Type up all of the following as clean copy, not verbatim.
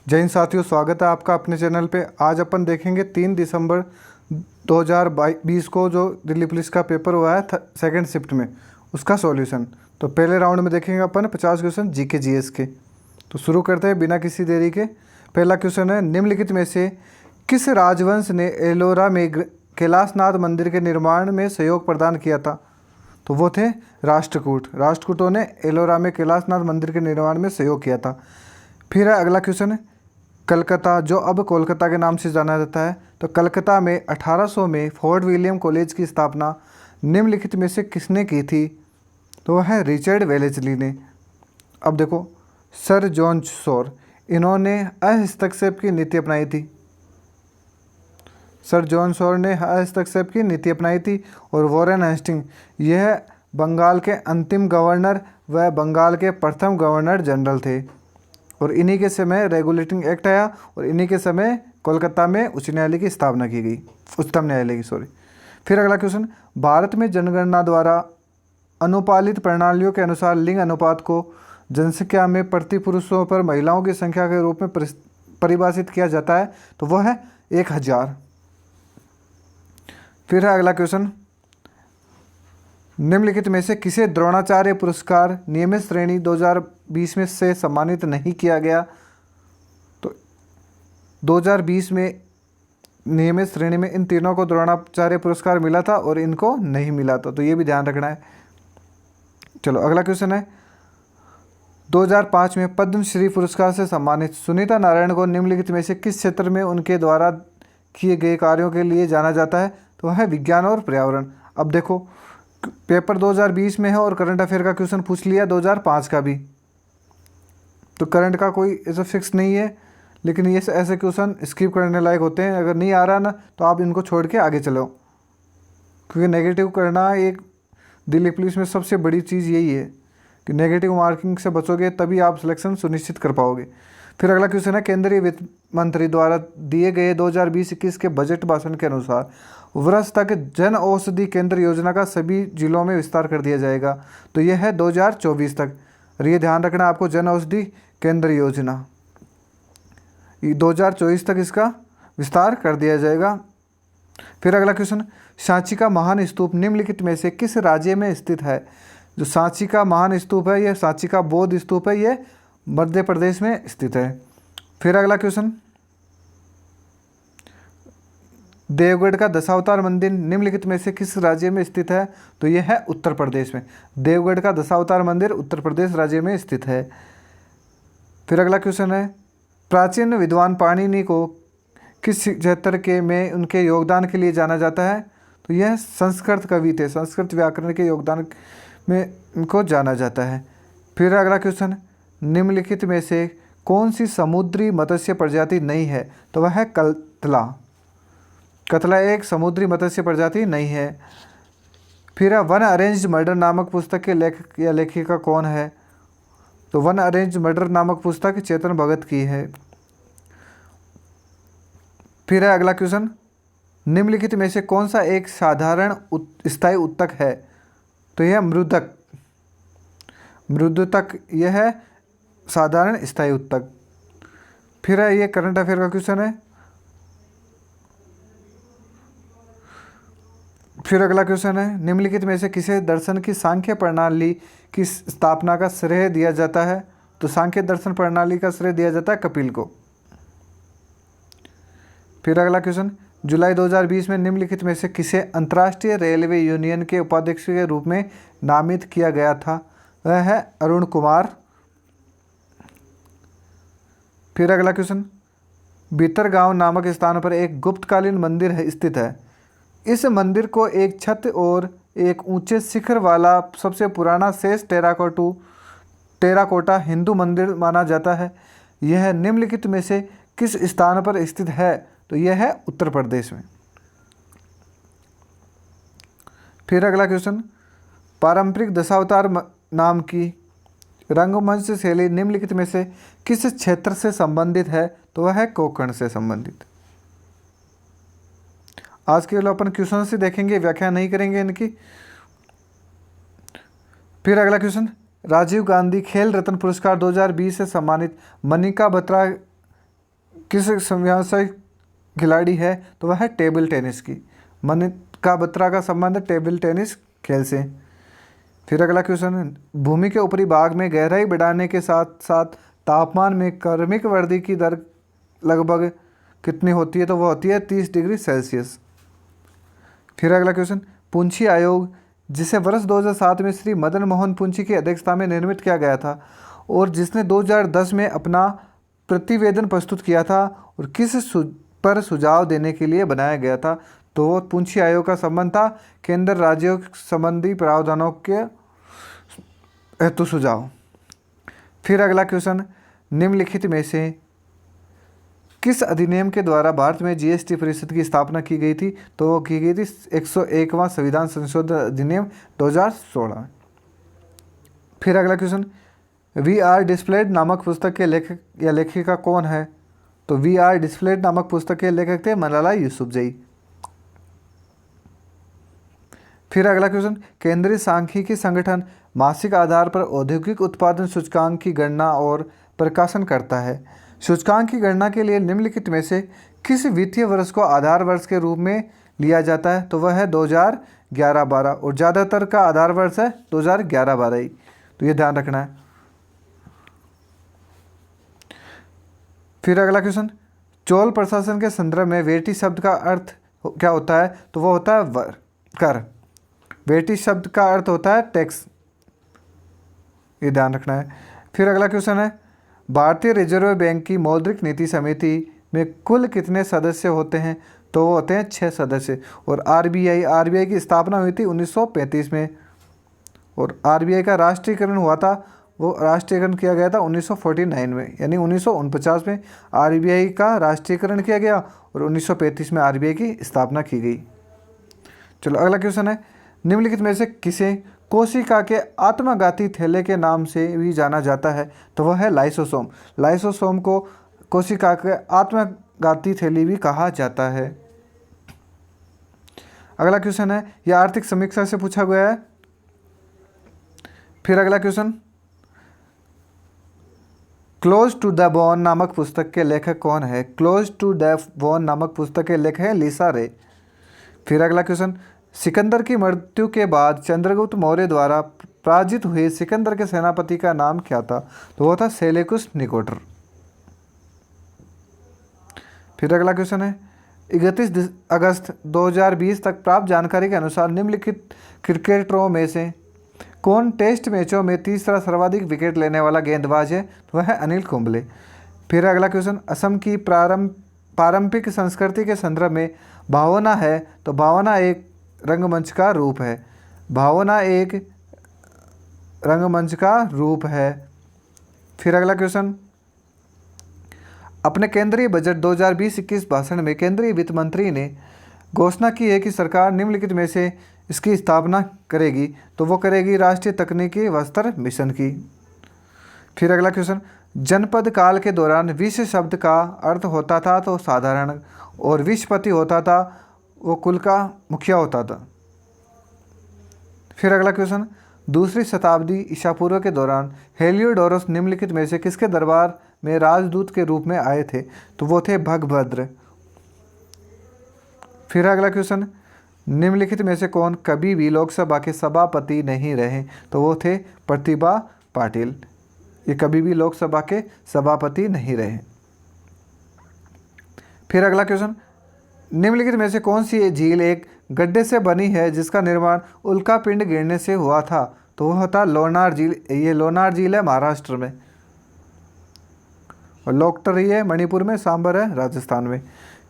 जय हिंद साथियों, स्वागत है आपका अपने चैनल पे। आज अपन देखेंगे 3 दिसंबर 2020 को जो दिल्ली पुलिस का पेपर हुआ है सेकंड शिफ्ट में, उसका सॉल्यूशन। तो पहले राउंड में देखेंगे अपन 50 क्वेश्चन जीके जीएस के। तो शुरू करते हैं बिना किसी देरी के। पहला क्वेश्चन है, निम्नलिखित में से किस राजवंश ने एलोरा में कैलाशनाथ मंदिर के निर्माण में सहयोग प्रदान किया था? तो वो थे राष्ट्रकूट। राष्ट्रकूटों ने एलोरा में कैलाशनाथ मंदिर के निर्माण में सहयोग किया था। फिर है अगला क्वेश्चन, कलकत्ता जो अब कोलकाता के नाम से जाना जाता है, तो कलकत्ता में 1800 में फोर्ट विलियम कॉलेज की स्थापना निम्नलिखित में से किसने की थी? तो वह है रिचर्ड वेलेस्ली ने। अब देखो, सर जॉन शोर, इन्होंने हस्तक्षेप की नीति अपनाई थी। सर जॉन शोर ने हस्तक्षेप की नीति अपनाई थी। और वॉरेन हेस्टिंग, यह बंगाल के अंतिम गवर्नर व बंगाल के प्रथम गवर्नर जनरल थे। और इन्हीं के समय रेगुलेटिंग एक्ट आया और इन्हीं के समय कोलकाता में उच्च न्यायालय की स्थापना की गई, उच्चतम न्यायालय की, सॉरी। फिर अगला क्वेश्चन, भारत में जनगणना द्वारा अनुपालित प्रणालियों के अनुसार लिंग अनुपात को जनसंख्या में प्रति पुरुषों पर महिलाओं की संख्या के रूप में परिभाषित किया जाता है, तो वह है 1000। फिर है अगला क्वेश्चन, निम्नलिखित में से किसे द्रोणाचार्य पुरस्कार नियमित श्रेणी 2020 में से सम्मानित नहीं किया गया? तो 2020 में नियमित श्रेणी में इन तीनों को द्रोणाचार्य पुरस्कार मिला था और इनको नहीं मिला था, तो ये भी ध्यान रखना है। चलो अगला क्वेश्चन है, 2005 में पद्मश्री पुरस्कार से सम्मानित सुनीता नारायण को निम्नलिखित में से किस क्षेत्र में उनके द्वारा किए गए कार्यों के लिए जाना जाता है? तो वह है विज्ञान और पर्यावरण। अब देखो, पेपर 2020 में है और करंट अफेयर का क्वेश्चन पूछ लिया 2005 का भी, तो करंट का कोई ऐसा फिक्स नहीं है, लेकिन ये ऐसे क्वेश्चन स्किप करने लायक होते हैं। अगर नहीं आ रहा ना, तो आप इनको छोड़ के आगे चलो, क्योंकि नेगेटिव करना एक दिल्ली पुलिस में सबसे बड़ी चीज़ यही है कि नेगेटिव मार्किंग से बचोगे तभी आप सिलेक्शन सुनिश्चित कर पाओगे। फिर अगला क्वेश्चन है, केंद्रीय वित्त मंत्री द्वारा दिए गए 2020-21 के बजट भाषण के अनुसार वर्ष तक जन औषधि केंद्र योजना का सभी जिलों में विस्तार कर दिया जाएगा, तो यह है 2024 तक। और ये ध्यान रखना आपको, जन औषधि केंद्र योजना 2024 तक इसका विस्तार कर दिया जाएगा। फिर अगला क्वेश्चन, सांची का महान स्तूप निम्नलिखित में से किस राज्य में स्थित है? जो सांची का महान स्तूप है, यह सांची का बौद्ध स्तूप है, यह मध्य प्रदेश में स्थित है। फिर अगला क्वेश्चन, देवगढ़ का दशावतार मंदिर निम्नलिखित में से किस राज्य में स्थित है? तो यह है उत्तर प्रदेश में। देवगढ़ का दशावतार मंदिर उत्तर प्रदेश राज्य में स्थित है। फिर अगला क्वेश्चन है, प्राचीन विद्वान पाणिनि को किस क्षेत्र के में उनके योगदान के लिए जाना जाता है? तो यह संस्कृत कवि थे, संस्कृत व्याकरण के योगदान में इनको जाना जाता है। फिर अगला क्वेश्चन, निम्नलिखित में से कौन सी समुद्री मत्स्य प्रजाति नहीं है? तो वह है कतला। कतला एक समुद्री मत्स्य प्रजाति नहीं है। फिर वन अरेंज्ड मर्डर नामक पुस्तक के लेखक या लेखिका कौन है? तो वन अरेंज्ड मर्डर नामक पुस्तक चेतन भगत की है। फिर है अगला क्वेश्चन, निम्नलिखित में से कौन सा एक साधारण स्थायी उत्तक है? तो यह मृदक। मृदुतक यह है साधारण स्थायी उत्तक। फिर है ये करंट अफेयर का क्वेश्चन है। फिर अगला क्वेश्चन है, निम्नलिखित में से किसे दर्शन की सांख्य प्रणाली की स्थापना का श्रेय दिया जाता है? तो सांख्य दर्शन प्रणाली का श्रेय दिया जाता है कपिल को। फिर अगला क्वेश्चन, जुलाई 2020 में निम्नलिखित में से किसे अंतर्राष्ट्रीय रेलवे यूनियन के उपाध्यक्ष के रूप में नामित किया गया था? वह है अरुण कुमार। फिर अगला क्वेश्चन, भीतरगांव नामक स्थान पर एक गुप्तकालीन मंदिर स्थित है। इस मंदिर को एक छत और एक ऊंचे शिखर वाला सबसे पुराना शेष टेराकोटा हिंदू मंदिर माना जाता है। यह निम्नलिखित में से किस स्थान पर स्थित है? तो यह है उत्तर प्रदेश में। फिर अगला क्वेश्चन, पारंपरिक दशावतार नाम की रंगमंच शैली निम्नलिखित में से किस क्षेत्र से संबंधित है? तो वह है कोंकण से संबंधित। आज के लिए अपन क्वेश्चन से देखेंगे, व्याख्या नहीं करेंगे इनकी। फिर अगला क्वेश्चन, राजीव गांधी खेल रत्न पुरस्कार 2020 से सम्मानित मनिका बत्रा किस व्यावसायिक खिलाड़ी है? तो वह है टेबल टेनिस की। मनिका बत्रा का संबंध है टेबल टेनिस खेल से। फिर अगला क्वेश्चन है, भूमि के ऊपरी भाग में गहराई बढ़ाने के साथ साथ तापमान में क्रमिक वृद्धि की दर लगभग कितनी होती है? तो वह होती है 30 डिग्री सेल्सियस। फिर अगला क्वेश्चन, पुंछी आयोग जिसे वर्ष 2007 में श्री मदन मोहन पुंछी की अध्यक्षता में निर्मित किया गया था और जिसने 2010 में अपना प्रतिवेदन प्रस्तुत किया था और किस पर सुझाव देने के लिए बनाया गया था? तो वो पुंछी आयोग का संबंध था केंद्र राज्यों संबंधी प्रावधानों के हेतु सुझाव। फिर अगला क्वेश्चन, निम्नलिखित में से किस अधिनियम के द्वारा भारत में जीएसटी परिषद की स्थापना की गई थी? तो वो की गई थी 101वां संविधान संशोधन अधिनियम 2016। फिर अगला क्वेश्चन, वी आर डिस्प्लेड नामक पुस्तक के लेखक या लेखिका कौन है? तो वी आर डिस्प्लेड नामक पुस्तक के लेखक थे मलाला यूसुफजई। फिर अगला क्वेश्चन, केंद्रीय सांख्यिकी संगठन मासिक आधार पर औद्योगिक उत्पादन सूचकांक की गणना और प्रकाशन करता है। सूचकांक की गणना के लिए निम्नलिखित में से किस वित्तीय वर्ष को आधार वर्ष के रूप में लिया जाता है? तो वह है 2011-12 और ज़्यादातर का आधार वर्ष है 2011-12 ही, तो ये ध्यान रखना है। फिर अगला क्वेश्चन, चोल प्रशासन के संदर्भ में वेटी शब्द का अर्थ क्या होता है? तो वो होता है कर। वेटी शब्द का अर्थ होता है टैक्स, ये ध्यान रखना है। फिर अगला क्वेश्चन है, भारतीय रिजर्व बैंक की मौद्रिक नीति समिति में कुल कितने सदस्य होते हैं? तो वो होते हैं 6 सदस्य। और आरबीआई की स्थापना हुई थी 1935 में और आरबीआई का राष्ट्रीयकरण हुआ था, वो राष्ट्रीयकरण किया गया था 1949 में, यानी 1949 में आरबीआई का राष्ट्रीयकरण किया गया और 1935 में आरबीआई की स्थापना की गई। चलो अगला क्वेश्चन है, निम्नलिखित में से किसे कोशिका के आत्मघाती थैले के नाम से भी जाना जाता है? तो वह है लाइसोसोम। लाइसोसोम को कोशिका के आत्मघाती थैली भी कहा जाता है। अगला क्वेश्चन है, यह आर्थिक समीक्षा से पूछा गया है। फिर अगला question, close to the bone नामक पुस्तक के लेखक कौन है? क्लोज टू द बोन नामक पुस्तक के लेखक है लिसा रे। फिर अगला क्वेश्चन, सिकंदर की मृत्यु के बाद चंद्रगुप्त मौर्य द्वारा पराजित हुए सिकंदर के सेनापति का नाम क्या था? तो वो था सेलेकुस निकोटर। फिर अगला क्वेश्चन है, 31 अगस्त 2020 तक प्राप्त जानकारी के अनुसार निम्नलिखित क्रिकेटरों में से कौन टेस्ट मैचों में तीसरा सर्वाधिक विकेट लेने वाला गेंदबाज है? तो वह है अनिल कुंबले। फिर अगला क्वेश्चन, असम की पारंपरिक संस्कृति के संदर्भ में भावना है, तो भावना एक रंगमंच का रूप है। भावना एक रंगमंच का रूप है। फिर अगला क्वेश्चन, अपने केंद्रीय बजट 2020-21 भाषण में केंद्रीय वित्त मंत्री ने घोषणा की है कि सरकार निम्नलिखित में से इसकी स्थापना करेगी, तो वो करेगी राष्ट्रीय तकनीकी वस्त्र मिशन की। फिर अगला क्वेश्चन, जनपद काल के दौरान विश्व शब्द का अर्थ होता था तो साधारण, और विश्वपति होता था वो कुल का मुखिया होता था। फिर अगला क्वेश्चन, दूसरी शताब्दी ईसा पूर्व के दौरान हेलियोडोरस निम्नलिखित में से किसके दरबार में राजदूत के रूप में आए थे? तो वो थे भगभद्र। फिर अगला क्वेश्चन, निम्नलिखित में से कौन कभी भी लोकसभा के सभापति नहीं रहे? तो वो थे प्रतिभा पाटिल। ये कभी भी लोकसभा के सभापति नहीं रहे। फिर अगला क्वेश्चन, निम्नलिखित में से कौन सी झील एक गड्ढे से बनी है जिसका निर्माण उल्कापिंड गिरने से हुआ था? तो वह था लोनार झील। ये लोनार झील है महाराष्ट्र में, और लोकटरी है मणिपुर में, सांबर है राजस्थान में।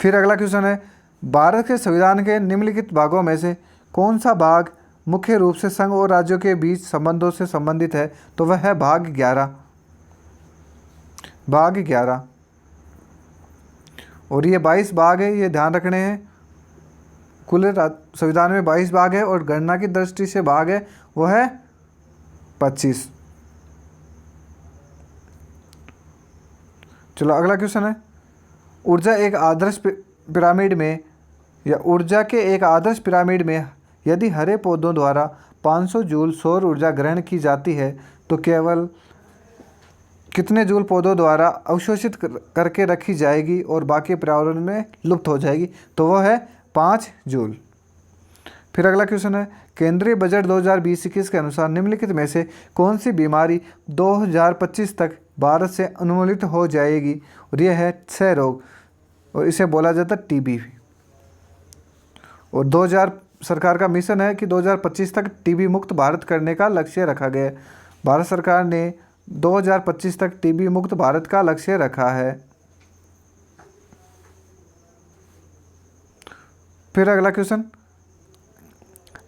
फिर अगला क्वेश्चन है, भारत के संविधान के निम्नलिखित भागों में से कौन सा भाग मुख्य रूप से संघ और राज्यों के बीच संबंधों से संबंधित है? तो वह है भाग 11। भाग 11 और ये 22 भाग है, ये ध्यान रखने हैं। कुल संविधान में 22 भाग है और गणना की दृष्टि से भाग है वो है 25। चलो अगला क्वेश्चन है, ऊर्जा एक आदर्श पिरामिड में या ऊर्जा के एक आदर्श पिरामिड में यदि हरे पौधों द्वारा 500 जूल सौर ऊर्जा ग्रहण की जाती है तो केवल कितने जूल पौधों द्वारा अवशोषित करके रखी जाएगी और बाकी पर्यावरण में लुप्त हो जाएगी? तो वो है 5 जूल। फिर अगला क्वेश्चन है, केंद्रीय बजट 2020-21 के अनुसार निम्नलिखित में से कौन सी बीमारी 2025 तक भारत से उन्मूलित हो जाएगी? और यह है क्षय रोग, और इसे बोला जाता है टीबी। और 2000 सरकार का मिशन है कि 2025 तक टीबी मुक्त भारत करने का लक्ष्य रखा गया है। भारत सरकार ने 2025 तक टीबी मुक्त भारत का लक्ष्य रखा है। फिर अगला क्वेश्चन,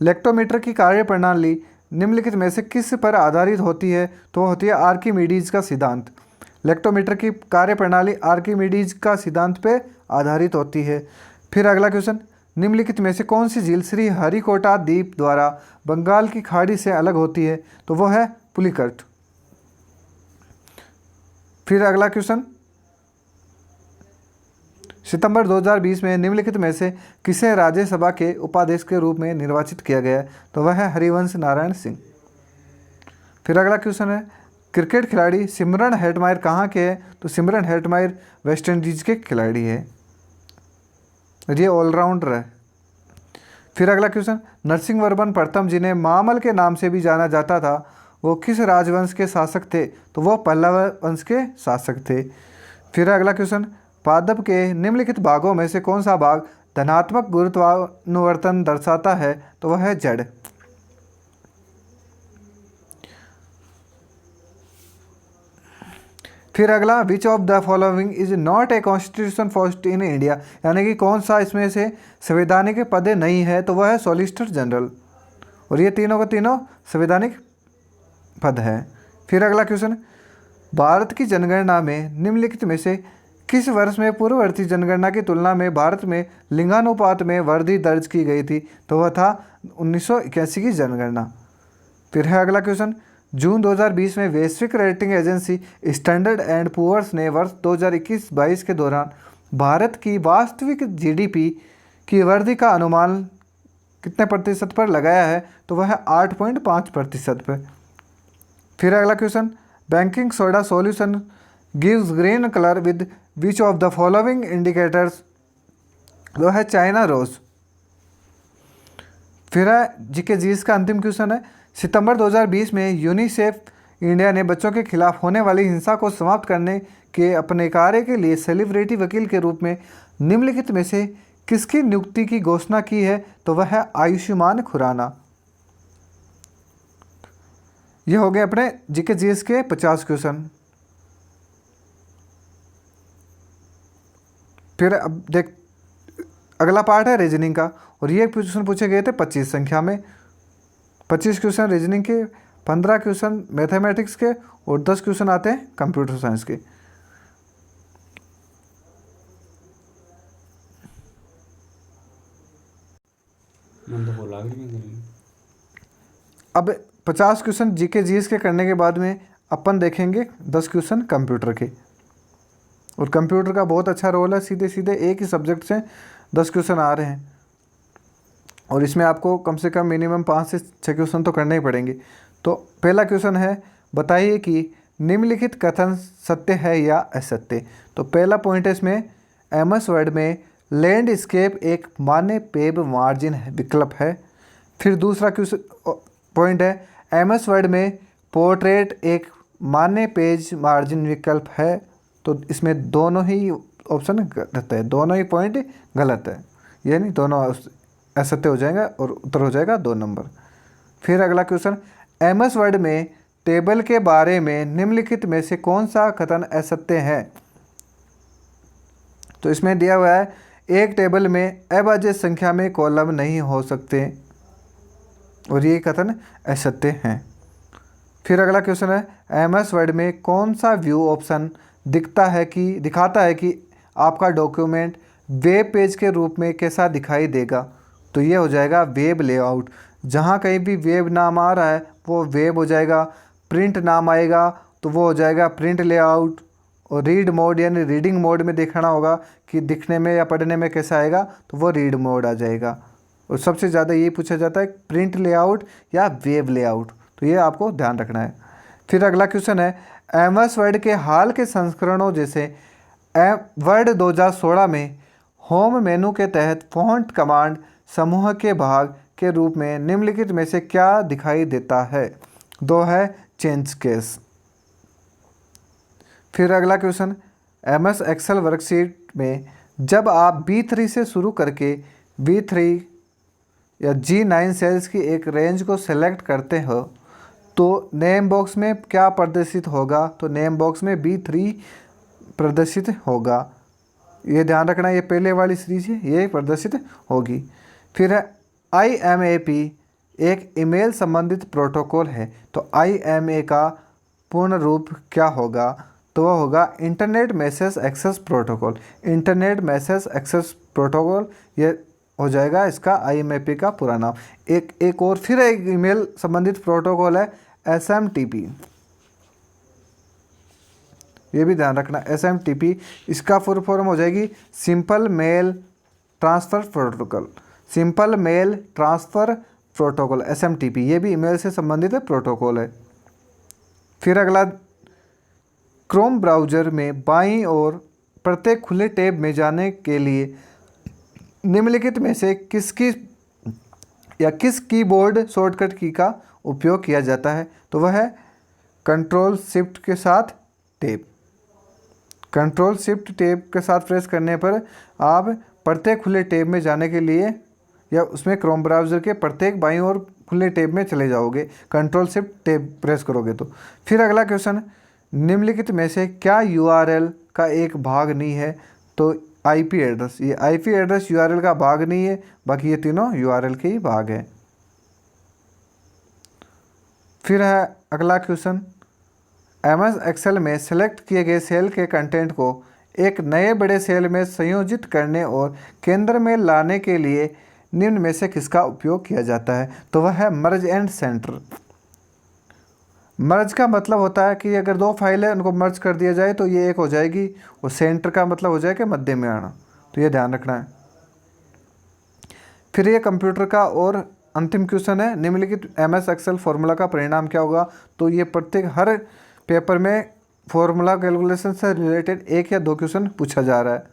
लेक्टोमीटर की कार्यप्रणाली निम्नलिखित में से किस पर आधारित होती है? तो होती है आर्किमिडीज का सिद्धांत। लेक्टोमीटर की कार्यप्रणाली आर्किमिडीज का सिद्धांत पे आधारित होती है। फिर अगला क्वेश्चन, निम्नलिखित में से कौन सी झील श्री हरिकोटा द्वीप द्वारा बंगाल की खाड़ी से अलग होती है? तो वो है पुलिकट। फिर अगला क्वेश्चन, सितंबर 2020 में निम्नलिखित में से किसे राज्यसभा के उपाध्यक्ष के रूप में निर्वाचित किया गया है? तो वह है हरिवंश नारायण सिंह। फिर अगला क्वेश्चन है, क्रिकेट खिलाड़ी सिमरन हेटमायर कहाँ के हैं? तो सिमरन हेटमायर वेस्ट इंडीज के खिलाड़ी है, ये ऑलराउंडर है। फिर अगला क्वेश्चन, नरसिंह वर्मन प्रथम जिन्हें मामल के नाम से भी जाना जाता था, वो किस राजवंश के शासक थे? तो वो पल्लव वंश के शासक थे। फिर अगला क्वेश्चन, पादप के निम्नलिखित भागों में से कौन सा भाग धनात्मक गुरुत्वानुवर्तन दर्शाता है? तो वह है जड़। फिर अगला, which of the following is not a constitution post in India, यानी कि कौन सा इसमें से संवैधानिक पद नहीं है? तो वह है सॉलिसिटर जनरल, और ये तीनों का तीनों संवैधानिक पद है। फिर अगला क्वेश्चन, भारत की जनगणना में निम्नलिखित में से किस वर्ष में पूर्ववर्ती जनगणना की तुलना में भारत में लिंगानुपात में वृद्धि दर्ज की गई थी? तो वह था 1981 की जनगणना। फिर है अगला क्वेश्चन, जून 2020 में वैश्विक rating agency Standard and Poor's ने वर्ष 2021-22 के दौरान भारत की वास्तविक जीडीपी की वृद्धि का अनुमान कितने प्रतिशत पर लगाया है? तो वह है 8.5% पर। फिर अगला question, banking soda solution gives green colour with which of the following indicators? वो है चाइना रोज। फिर है जीके जीएस का अंतिम क्वेश्चन है, सितंबर 2020 में यूनिसेफ इंडिया ने बच्चों के खिलाफ होने वाली हिंसा को समाप्त करने के अपने कार्य के लिए सेलिब्रिटी वकील के रूप में निम्नलिखित में से किसकी नियुक्ति की घोषणा की है? तो वह है आयुष्मान खुराना। ये हो गए अपने जीके जीएस के 50 क्वेश्चन। फिर अब देख, अगला पार्ट है रीजनिंग का, और ये क्वेश्चन पूछे गए थे 25 संख्या में। 25 क्वेश्चन रीजनिंग के, 15 क्वेश्चन मैथमेटिक्स के, और 10 क्वेश्चन आते हैं कंप्यूटर साइंस के। अब 50 क्वेश्चन जीके जीएस के करने के बाद में अपन देखेंगे 10 क्वेश्चन कंप्यूटर के। और कंप्यूटर का बहुत अच्छा रोल है, सीधे सीधे एक ही सब्जेक्ट से 10 क्वेश्चन आ रहे हैं, और इसमें आपको कम से कम मिनिमम 5 से 6 क्वेश्चन तो करने ही पड़ेंगे। तो पहला क्वेश्चन है, बताइए कि निम्नलिखित कथन सत्य है या असत्य। तो पहला पॉइंट है इसमें, एमएस वर्ड में लैंडस्केप एक मान्य पेब मार्जिन विकल्प है। फिर दूसरा क्वेश्चन पॉइंट है, एमएस वर्ड में पोर्ट्रेट एक मान्य पेज मार्जिन विकल्प है। तो इसमें दोनों ही ऑप्शन गलत है, दोनों ही पॉइंट गलत है, यानी दोनों असत्य हो जाएगा और उत्तर हो जाएगा 2 नंबर। फिर अगला क्वेश्चन, एमएस वर्ड में टेबल के बारे में निम्नलिखित में से कौन सा कथन असत्य है? तो इसमें दिया हुआ है, एक टेबल में अभाज्य संख्या में कॉलम नहीं हो सकते, और ये कथन असत्य हैं। फिर अगला क्वेश्चन है, एमएस वर्ड में कौन सा व्यू ऑप्शन दिखाता है कि आपका डॉक्यूमेंट वेब पेज के रूप में कैसा दिखाई देगा? तो ये हो जाएगा वेब लेआउट। जहाँ कहीं भी वेब नाम आ रहा है वो वेब हो जाएगा, प्रिंट नाम आएगा तो वो हो जाएगा प्रिंट लेआउट, और रीड मोड यानी रीडिंग मोड में देखना होगा कि दिखने में या पढ़ने में कैसा आएगा, तो वो रीड मोड आ जाएगा। और सबसे ज़्यादा ये पूछा जाता है प्रिंट लेआउट या वेब लेआउट, तो ये आपको ध्यान रखना है। फिर अगला क्वेश्चन है, MS वर्ड के हाल के संस्करणों जैसे वर्ड 2016 में होम मेनू के तहत फ़ॉन्ट कमांड समूह के भाग के रूप में निम्नलिखित में से क्या दिखाई देता है? दो है चेंज केस। फिर अगला क्वेश्चन, MS एक्सेल वर्कशीट में जब आप B3 से शुरू करके B3 या G9 सेल्स की एक रेंज को सेलेक्ट करते हो तो नेम बॉक्स में क्या प्रदर्शित होगा? तो नेम बॉक्स में B3 प्रदर्शित होगा। ये ध्यान रखना, ये पहले वाली सीरीज है, ये प्रदर्शित होगी। फिर है IMAP एक ईमेल संबंधित प्रोटोकॉल है, तो IMA का पूर्ण रूप क्या होगा? तो वह होगा internet message access protocol. Internet message access protocol ये हो जाएगा इसका IMAP का पूरा नाम। एक और फिर एक ईमेल संबंधित प्रोटोकॉल है SMTP, ये भी ध्यान रखना SMTP, इसका फुल फॉर्म हो जाएगी simple mail transfer protocol. Simple mail transfer protocol SMTP, ये भी ईमेल से संबंधित प्रोटोकॉल है। फिर अगला, क्रोम ब्राउज़र में बाईं ओर प्रत्येक खुले टैब में जाने के लिए निम्नलिखित में से किसकी या किस कीबोर्ड शॉर्टकट की का उपयोग किया जाता है? तो वह है कंट्रोल शिफ्ट के साथ टैब। कंट्रोल शिफ्ट टैब के साथ प्रेस करने पर आप प्रत्येक खुले टैब में जाने के लिए या उसमें क्रोम ब्राउज़र के प्रत्येक बाईं ओर खुले टैब में चले जाओगे, कंट्रोल शिफ्ट टैब प्रेस करोगे तो। फिर अगला क्वेश्चन, निम्नलिखित में से क्या URL का एक भाग नहीं है? तो IP एड्रेस, ये IP एड्रेस URL का भाग नहीं है, बाकी ये तीनों URL के ही भाग है। फिर है अगला क्वेश्चन, MS एक्सेल में सेलेक्ट किए गए सेल के कंटेंट को एक नए बड़े सेल में संयोजित करने और केंद्र में लाने के लिए निम्न में से किसका उपयोग किया जाता है? तो वह है मर्ज एंड सेंटर। मर्ज का मतलब होता है कि अगर दो फाइल है उनको मर्ज कर दिया जाए तो ये एक हो जाएगी, और सेंटर का मतलब हो जाएगा मध्य में आना, तो ये ध्यान रखना है। फिर ये कंप्यूटर का और अंतिम क्वेश्चन है, निम्नलिखित MS एक्सेल फॉर्मूला का परिणाम क्या होगा? तो ये प्रत्येक हर पेपर में फॉर्मूला कैलकुलेशन से रिलेटेड एक या दो क्वेश्चन पूछा जा रहा है।